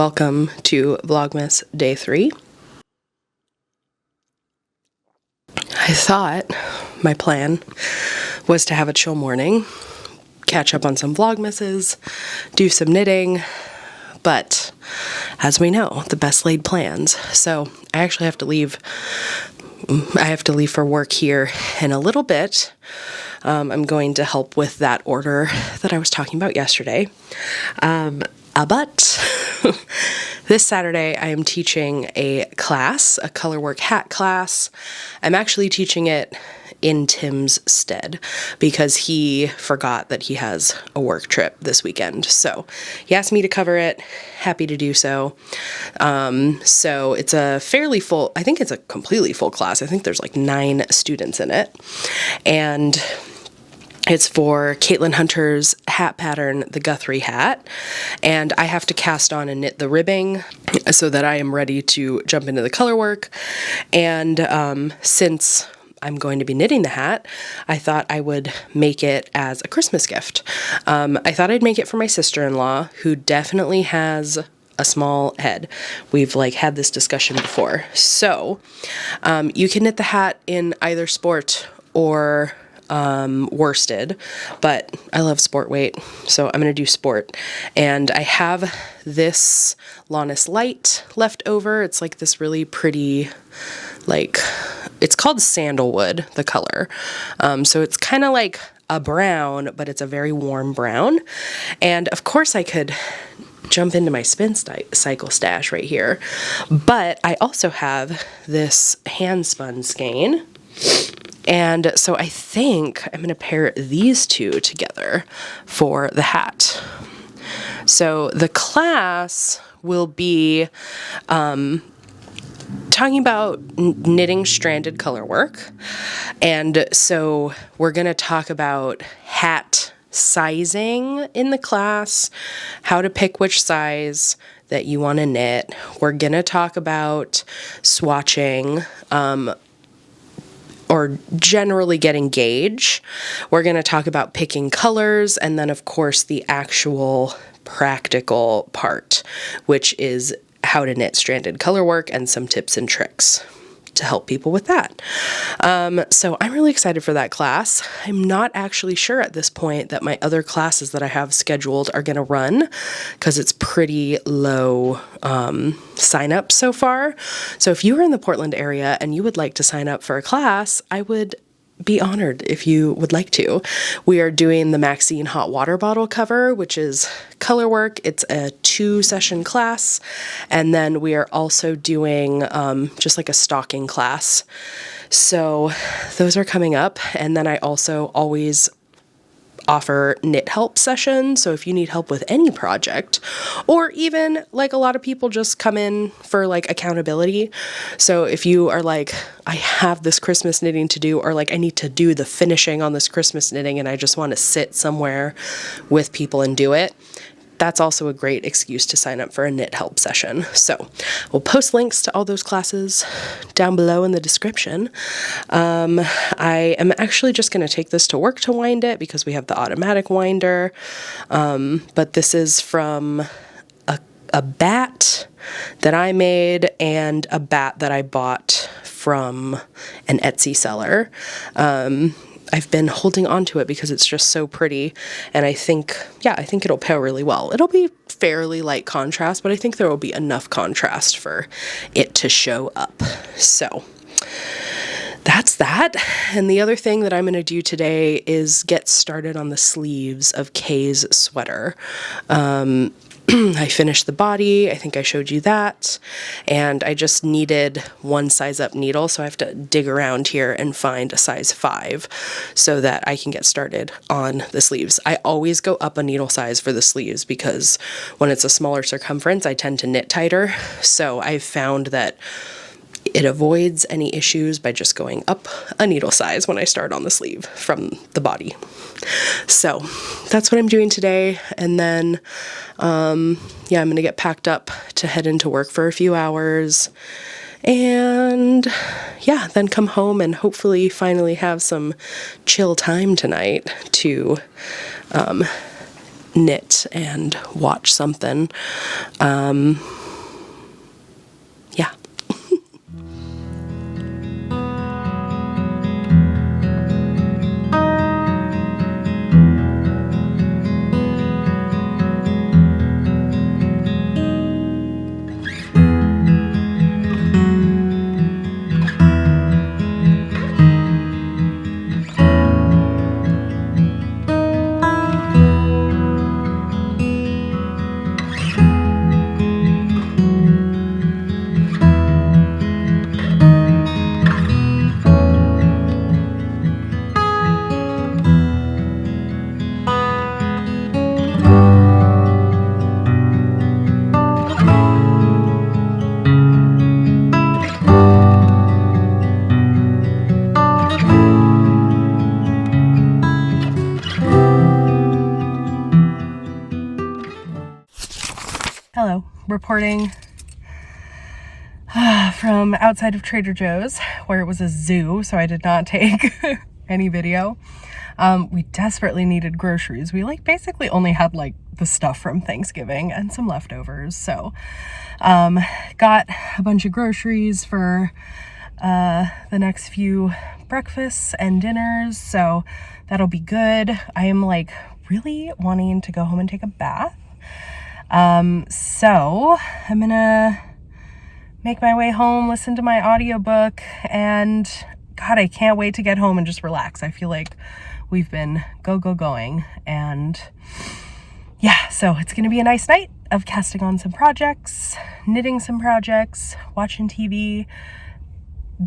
Welcome to Vlogmas Day 3. I thought my plan was to have a chill morning, catch up on some Vlogmases, do some knitting, but as we know, the best laid plans. So I actually have to leave. I have to leave for work here in a little bit. I'm going to help with that order that I was talking about yesterday. But this Saturday I am teaching a class, a colorwork hat class. I'm actually teaching it in Tim's stead because he forgot that he has a work trip this weekend. So he asked me to cover it. Happy to do so. So it's a fairly full, I think it's a completely full class. I think there's like 9 students in it. And it's for Caitlin Hunter's hat pattern, the Guthrie Hat, and I have to cast on and knit the ribbing so that I am ready to jump into the color work. And since I'm going to be knitting the hat, I thought I would make it as a Christmas gift. I thought I'd make it for my sister-in-law, who definitely has a small head. We've had this discussion before. So you can knit the hat in either sport or worsted, but I love sport weight, so I'm going to do sport. And I have this Lannis Light left over. It's like this really pretty, it's called sandalwood, the color. So it's kind of like a brown, but it's a very warm brown. And of course I could jump into my spin cycle stash right here, but I also have this hand spun skein. And so I think I'm going to pair these two together for the hat. So the class will be talking about knitting stranded color work. And so we're going to talk about hat sizing in the class, how to pick which size that you want to knit. We're going to talk about swatching, or generally getting gauge. We're going to talk about picking colors, and then of course the actual practical part, which is how to knit stranded color work and some tips and tricks to help people with that. So I'm really excited for that class. I'm not actually sure at this point that my other classes that I have scheduled are going to run because it's pretty low sign up so far. So if you are in the Portland area and you would like to sign up for a class, I would be honored if you would like to. We are doing the Maxine hot water bottle cover, which is color work. It's a 2-session class. And then we are also doing just like a stocking class. So those are coming up. And then I also always offer knit help sessions. So if you need help with any project, or even a lot of people just come in for accountability. So if you are I have this Christmas knitting to do, or I need to do the finishing on this Christmas knitting and I just want to sit somewhere with people and do it, that's also a great excuse to sign up for a knit help session. So we'll post links to all those classes down below in the description. I am actually just going to take this to work to wind it because we have the automatic winder. But this is from a bat that I made and a bat that I bought from an Etsy seller. I've been holding on to it because it's just so pretty, and I think it'll pair really well. It'll be fairly light contrast, but I think there will be enough contrast for it to show up. So that's that. And the other thing that I'm going to do today is get started on the sleeves of Kay's sweater. I finished the body, I think I showed you that, and I just needed one size up needle, so I have to dig around here and find a size 5 so that I can get started on the sleeves. I always go up a needle size for the sleeves because when it's a smaller circumference, I tend to knit tighter, so I've found that it avoids any issues by just going up a needle size when I start on the sleeve from the body. So that's what I'm doing today. And then, I'm going to get packed up to head into work for a few hours. And then come home and hopefully finally have some chill time tonight to knit and watch something. Yeah. Hello, reporting from outside of Trader Joe's, where it was a zoo, so I did not take any video. We desperately needed groceries. We basically only had the stuff from Thanksgiving and some leftovers, so got a bunch of groceries for the next few breakfasts and dinners, so that'll be good. I am really wanting to go home and take a bath. So I'm gonna make my way home, listen to my audiobook, and God, I can't wait to get home and just relax. I feel like we've been going, and yeah, so it's gonna be a nice night of casting on some projects, knitting some projects, watching TV,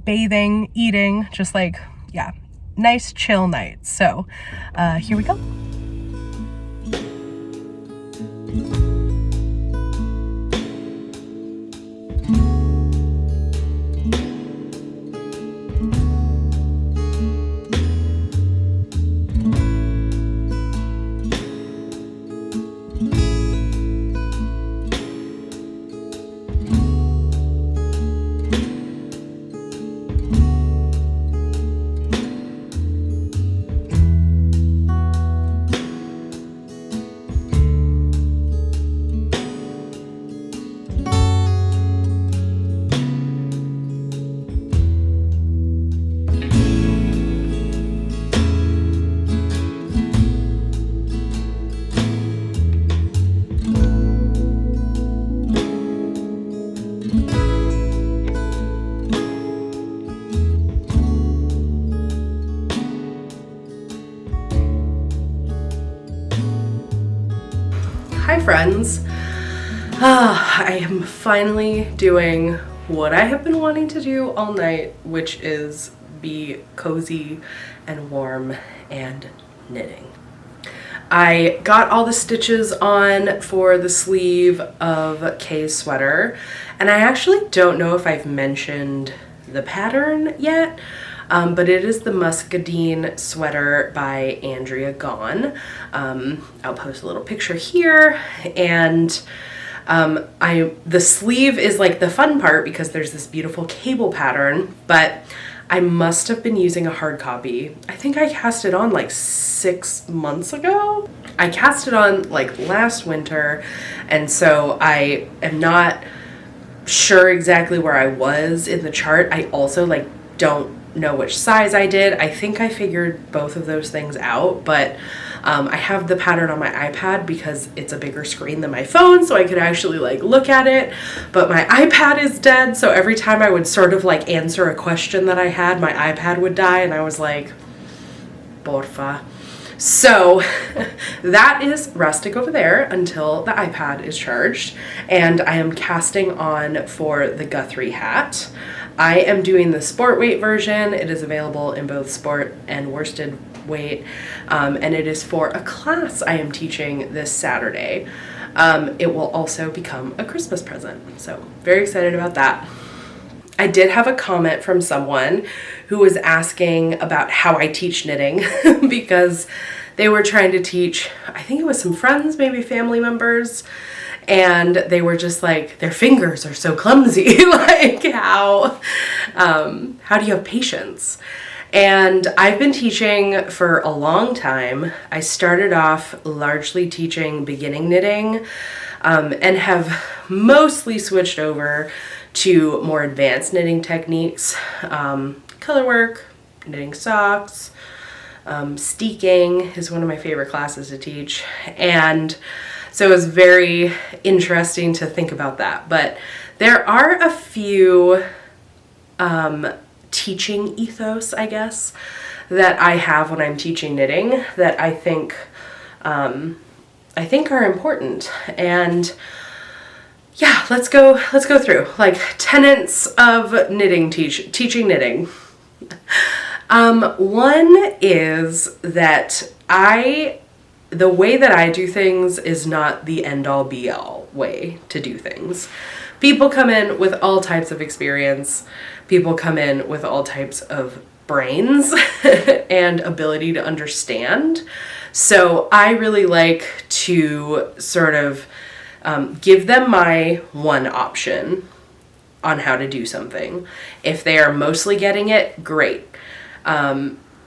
bathing, eating, just yeah, nice chill night. So here we go. Hi friends, I am finally doing what I have been wanting to do all night, which is be cozy and warm and knitting. I got all the stitches on for the sleeve of Kay's sweater, and I actually don't know if I've mentioned the pattern yet, but it is the Muscadine Sweater by Andrea Gahn. I'll post a little picture here, and the sleeve is the fun part because there's this beautiful cable pattern, but I must have been using a hard copy. I think I cast it on 6 months ago. I cast it on last winter, and so I am not sure exactly where I was in the chart. I also don't know which size I did. I think I figured both of those things out, but I have the pattern on my iPad because it's a bigger screen than my phone, so I could actually look at it, but my iPad is dead, so every time I would sort of answer a question that I had, my iPad would die, and I was like, porfa. So that is resting over there until the iPad is charged, and I am casting on for the Guthrie Hat. I am doing the sport weight version. It is available in both sport and worsted weight, and it is for a class I am teaching this Saturday. It will also become a Christmas present, so very excited about that. I did have a comment from someone who was asking about how I teach knitting because they were trying to teach, I think it was some friends, maybe family members, and they were just their fingers are so clumsy. How do you have patience? And I've been teaching for a long time. I started off largely teaching beginning knitting, and have mostly switched over to more advanced knitting techniques, color work, knitting socks, steeking is one of my favorite classes to teach. And so it was very interesting to think about that. But there are a few teaching ethos, I guess, that I have when I'm teaching knitting that I think are important. And yeah, let's go through like tenets of knitting, teaching knitting. One is that the way that I do things is not the end all be all way to do things. People come in with all types of experience. People come in with all types of brains and ability to understand. So I really like to sort of give them my one option on how to do something. If they are mostly getting it, great.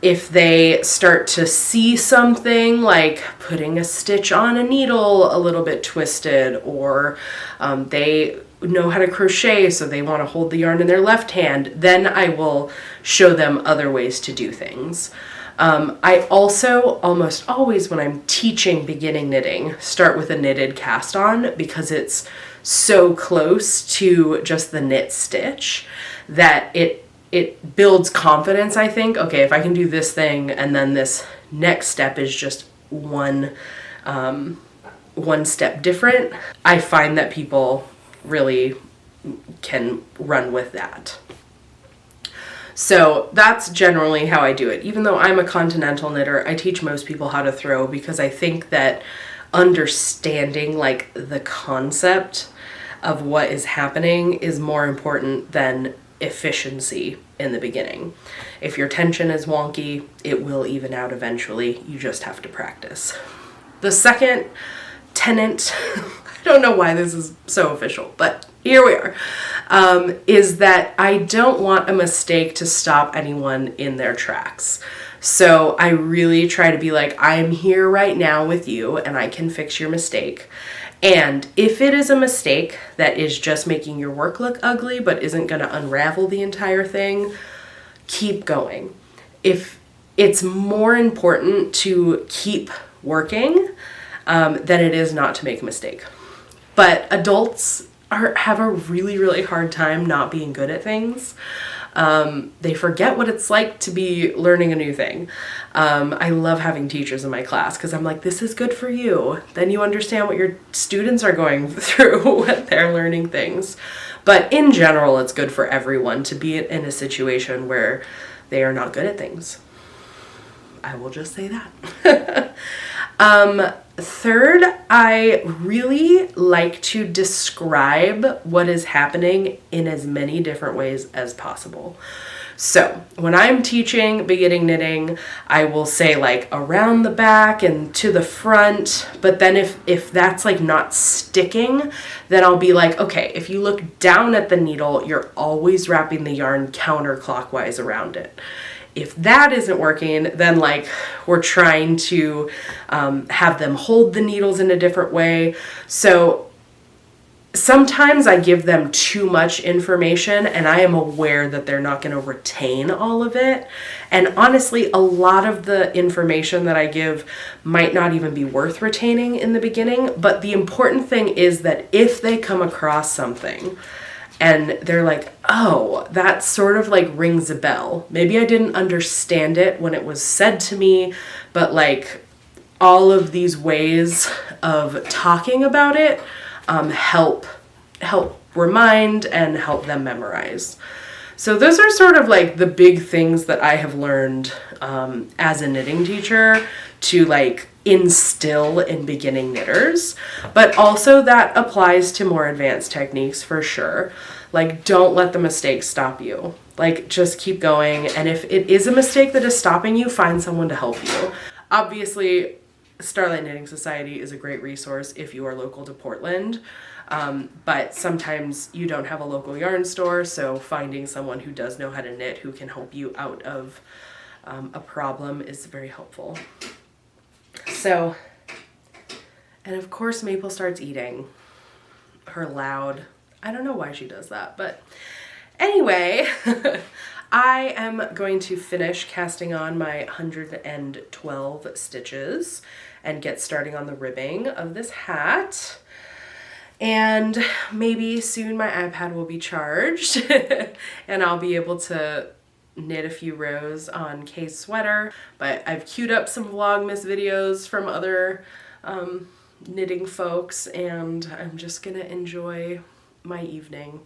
If they start to see something like putting a stitch on a needle a little bit twisted, or they know how to crochet so they want to hold the yarn in their left hand, then I will show them other ways to do things. I also almost always, when I'm teaching beginning knitting, start with a knitted cast on, because it's so close to just the knit stitch that it builds confidence, I think. Okay, if I can do this thing and then this next step is just one step different, I find that people really can run with that. So that's generally how I do it. Even though I'm a continental knitter, I teach most people how to throw, because I think that understanding like the concept of what is happening is more important than efficiency in the beginning. If your tension is wonky, it will even out eventually. You just have to practice. The second tenet, I don't know why this is so official, but here we are, is that I don't want a mistake to stop anyone in their tracks. So I really try to be like, I'm here right now with you and I can fix your mistake. And if it is a mistake that is just making your work look ugly but isn't going to unravel the entire thing, keep going. If it's more important to keep working than it is not to make a mistake. But adults have a really, really hard time not being good at things. They forget what it's like to be learning a new thing. I love having teachers in my class because I'm like, this is good for you. Then you understand what your students are going through when they're learning things. But in general, it's good for everyone to be in a situation where they are not good at things. I will just say that. Third, I really like to describe what is happening in as many different ways as possible. So when I'm teaching beginning knitting, I will say like around the back and to the front, but then if that's like not sticking, then I'll be like, okay, if you look down at the needle, you're always wrapping the yarn counterclockwise around it. If that isn't working, then like we're trying to have them hold the needles in a different way. So sometimes I give them too much information and I am aware that they're not going to retain all of it. And honestly, a lot of the information that I give might not even be worth retaining in the beginning. But the important thing is that if they come across something and they're like, oh, that sort of like rings a bell. Maybe I didn't understand it when it was said to me, but like all of these ways of talking about it help remind and help them memorize. So those are sort of like the big things that I have learned as a knitting teacher to like instill in beginning knitters, but also that applies to more advanced techniques for sure. Like, don't let the mistakes stop you. Like, just keep going. And if it is a mistake that is stopping you, find someone to help you. Obviously, Starlight Knitting Society is a great resource if you are local to Portland. But sometimes you don't have a local yarn store, so finding someone who does know how to knit who can help you out of a problem is very helpful. So, and of course Maple starts eating her loud, I don't know why she does that, but anyway, I am going to finish casting on my 112 stitches and get starting on the ribbing of this hat. And maybe soon my iPad will be charged and I'll be able to knit a few rows on Kay's sweater. But I've queued up some Vlogmas videos from other knitting folks, and I'm just gonna enjoy my evening.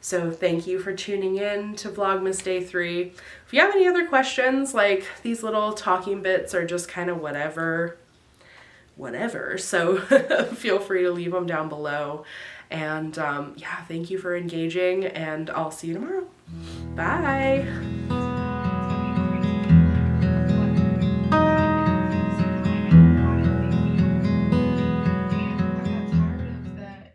So thank you for tuning in to Vlogmas Day 3. If you have any other questions, like these little talking bits are just kind of whatever, so feel free to leave them down below. And yeah, thank you for engaging, and I'll see you tomorrow. Bye.